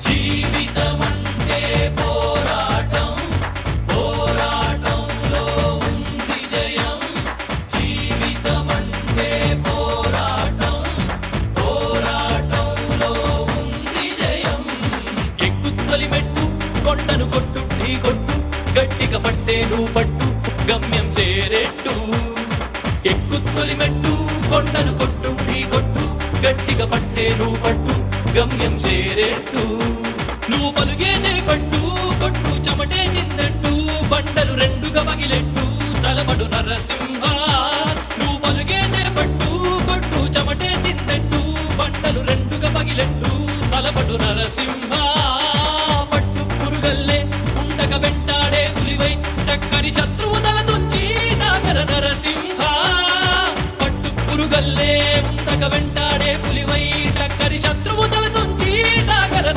జీవితమంటే పోరాటం, పోరాటంలో ఉంది జయం. జీవితమంటే పోరాటం, పోరాటంలో ఉంది జయం. ఎక్కుతొలి మెట్టు కొండను కొట్టు ఢీ కొట్టు, గట్టిగా పట్టే నువ్వు పట్టు గమ్యం చేరేట్టు. ఎక్కుతొలి మెట్టు కొండను కొట్టు ఢీ కొట్టు, గట్టిగా పట్టే నువ్వు పట్టు గమ్యం చేరేట్టు. నువ్వు పలుగే చేపట్టు కొట్టు చెమటే చిందట్టు, బండలు రెండుగా పగిలెట్టు తలబడు నరసింహ. నువ్వు పలుగే చేపట్టు కొట్టు చెమటే చిందట్టు, బండలు రెండుగా పగిలెట్టు తలబడు నరసింహ. పట్టు పురుగల్లే ఉండక వెంటాడే పులివై, టక్కని శత్రువు తల తుంచి సాగర నరసింహ. పట్టు పురుగల్లే ఉండక వెంటాడే పులివై,